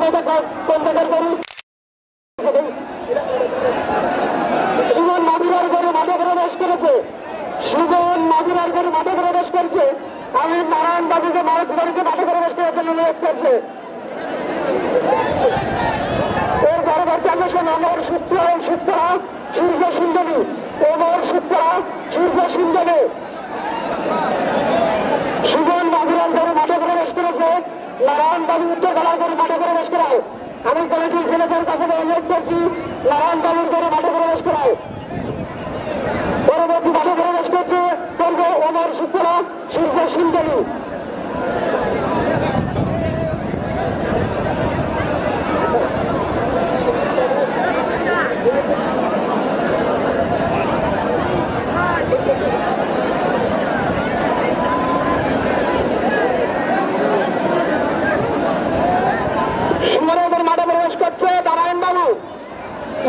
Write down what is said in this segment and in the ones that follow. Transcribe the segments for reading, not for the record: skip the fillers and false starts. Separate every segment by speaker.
Speaker 1: এটা কোন জায়গার গরু? সুমন মাগুরার গরু মাঠে প্রবেশ করেছে। সুমন মাগুরার গরু মাঠে প্রবেশ করছে। আমি নারায়ণ বাবুকে গরুকে মাঠে প্রবেশ করার জন্য অনুরোধ করছে। এর পরবর্তী আকর্ষণ অমর সূত্রা সূর্য সুন্দরী, অমর সূত্রা সূর্য সুন্দরী। সুমন মাগুরার গরু মাঠে প্রবেশ করেছে। নারায়ণ বাবু উত্তর গলার গরু মাঠে প্রবেশ করায়। আমি কমিটির ছেলেদের কাছে অনুরোধ করছি নারায়ণ বাবুর গরু মাঠে প্রবেশ করায়। পরবর্তী মাঠে প্রবেশ করছে করব অমর সূত্রা সূর্য সুন্দরী।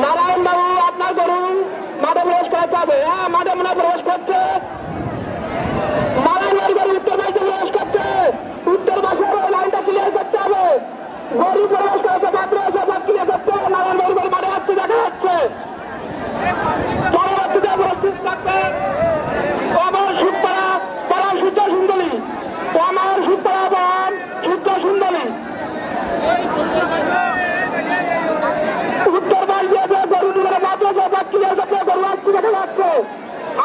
Speaker 1: নারায়ণ বাবু আপনার ধরুন মাঠে প্রবেশ করাতে হবে। হ্যাঁ, মাঠে মনে প্রবেশ করছে। নারায়ণ গরু উত্তর পাশে প্রবেশ করছে। উত্তর পাশের লাইনটা ক্লিয়ার করতে হবে। গরু প্রবেশ করেছে, মাত্র ক্লিয়ার করতে হবে। নারায়ণ গরু মাঠে যাচ্ছে, দেখা যাচ্ছে। পরবর্তীতে প্রস্তুত থাকবে অমর সূত্রা বনাম সূর্য সুন্দরী। অমর সূত্রা বনাম সূর্য সুন্দরী। উত্তর পাশ দিয়েছে গরু দুপুরে মাত্র ক্লিয়ার করতে গরু আসছে, দেখা যাচ্ছে।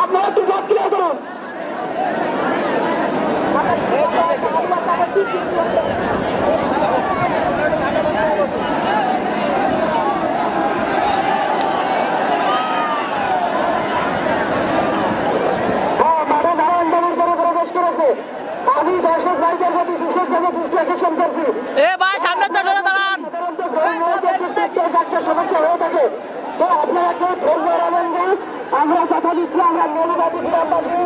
Speaker 1: আপনারা একটু পথ ক্লিয়ার করুন। আমি দর্শক ভাইদের প্রতি বিশেষভাবে দৃষ্টি আকর্ষণ করছি। সমস্যা হয়ে থাকে তো আপনারা কেউ ধর্মের আনন্দ আমরা কথা দিচ্ছি। আমরা মৌলবাদী গ্রামবাসী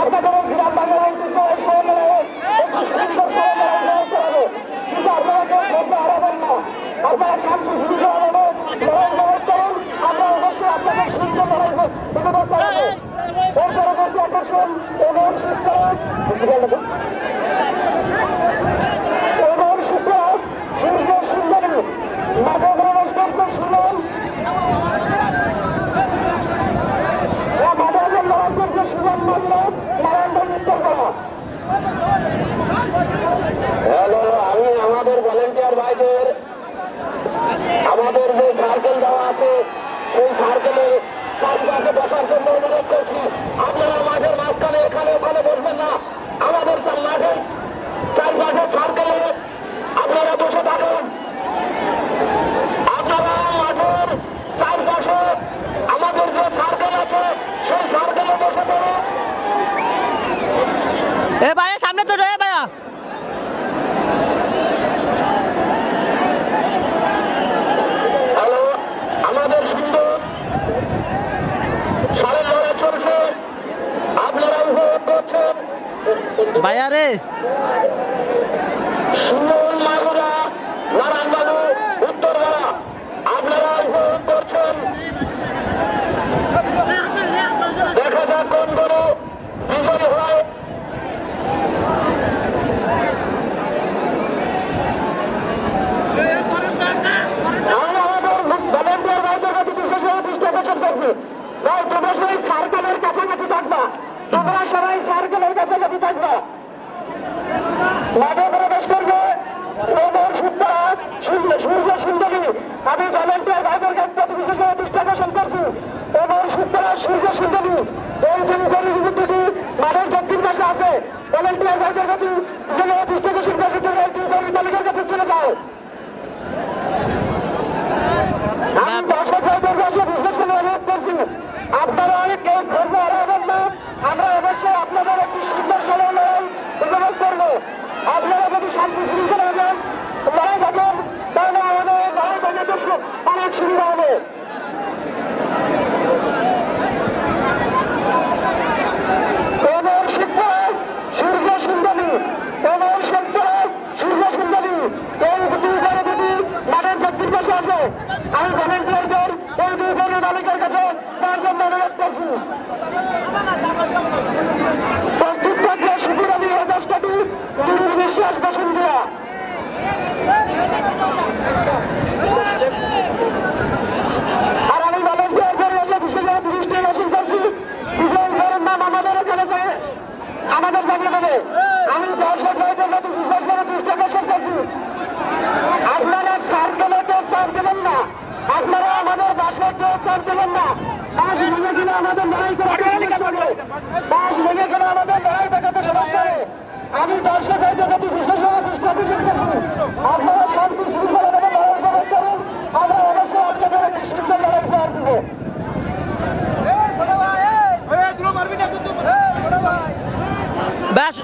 Speaker 1: আপনাদের গ্রাম বাংলার সুন্দর কিন্তু আপনারা কেউ ধর্ম হারাবেন না। আপনারা শান্তি শৃঙ্খলা করুন। আমরা অবশ্যই আপনাদের সুন্দর উপভোগ করাবো। এর পরবর্তী আকর্ষণ এবং সূত্র সূর্য সুন্দরী মাঠে প্রবেশ করছে। সুমন মাঠে লড়াই করছে। সুমন মাত্র নারায়ণগঞ্জ উত্তর করা। হ্যালো, আমি আমাদের ভলেন্টিয়ার ভাইদের আমাদের যে সার্কেল দেওয়া আছে সেই সার্কেলে চারিপাশে বসার জন্য অনুরোধ করছি। আপনারা মাঠের মাঝখানে এখানে ওখানে বসবেন না। আমাদের মাঠের চারিপাশে সার্কেলে আপনারা বসে থাকুন। আপনারা মাঠের চারপাশে আমাদের যে সার্কেল আছে সেই সার্কেলে বসে পড়ুন।
Speaker 2: ভাইয়া সামনে তো রে ভাইয়া।
Speaker 1: হ্যালো, আমাদের সুন্দর সারের লড়াই চলছে, আপনারা উপভোগ করছেন।
Speaker 2: ভাইয়া রে
Speaker 1: সুমন মাগুরা নারায়ণ বাবু উত্তর গড়া, আপনারা উপভোগ করছেন। দেখা যাক কোন গরু বিজয়ী হয়। ভাই তোমরা সবাই সার্কেলের কাছাকাছি থাকবা। তোমরা সবাই সার্কেলের কাছাকাছি থাকবা। মাঠে প্রবেশ করবে সূর্য সুন্দরী। আমি ভলেন্টিয়ার ভাইদের প্রতি বিশেষভাবে দৃষ্টি আকর্ষণ করছি। এবং সূর্য সুন্দরী এই দুই গরুর বিরুদ্ধে মাঠের দক্ষিণ পাশে আছে। ভলেন্টিয়ার ভাইদের প্রতি বিশেষভাবে দৃষ্টি আকর্ষণ করছি। তোমরা এই দুই গরুর তালিকার কাছে চলে যাও। আমি দর্শক ভাইদের কাছে বিশেষভাবে অনুরোধ করছি, আপনারা অনেক কেউ ধর্ম হারাবেন না। আমরা অবশ্যই আপনাদের একটি সুন্দর সময় লড়াই উপভোগ করবো। আপনারা যদি শান্তি শৃঙ্খলা হবেন লড়াই থাকেন তাহলে আমাদের লড়াই বানাতে অনেক সুবিধা হবে। সূর্য সুন্দরী এবং সূর্য সুন্দরী এই দুটি মাঠের দক্ষিণ পাশে আছে। আমি ভলেন্টিয়ারদের এই দুই গরুর মালিকের কাছে তার জন্য অনুরোধ করছি। প্রস্তুত থাকলে সুপুর আমি বিশ্বাস বসুন দিয়া আর আমি ভলেন্টিয়ার করে এসে বিশেষ দৃষ্টি আকর্ষণ করছি, বিশেষ নাম আমাদের এখানে আমাদের জানিয়ে দেবে। আমি দর্শক ভাইদের প্রতি বিশেষ করে দৃষ্টি আকর্ষণ করছি, আপনারা সার্কেলে তো সার দেবেন না, আপনারা আমাদের বাসায় কেউ সার দেবেন না। বাস ভেঙে গেলে আমাদের লড়াই করাতে সমস্যা হবে, বাস ভেঙে গেলে আমাদের লড়াই দেখাতে সমস্যা হবে। আমি দর্শক ভাইদের প্রতি বিশেষভাবে দৃষ্টি আকর্ষণ করছি, আপনারা শান্তি শৃঙ্খলা ভাবে লড়াই উপভোগ করুন। আমরা অবশ্যই আপনাদের একটি সুন্দর লড়াই উপহার দেবো।
Speaker 2: ব্যাস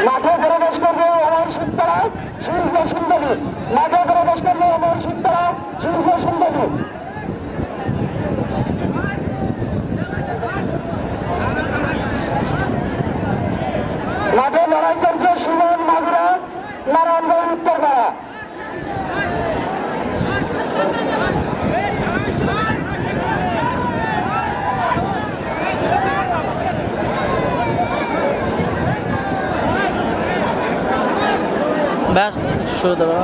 Speaker 1: মাঠে প্রবেশ করবে অমর সুন্দরা সূর্য সুন্দরী, মাঠে প্রবেশ করবে অমর সুন্দরা সূর্য সুন্দরী। মাঠে লড়াই করছে সুমন মাগুরা, নারায়ণগঞ্জ উত্তরপাড়া।
Speaker 2: ব্যাস শুরু দেবো।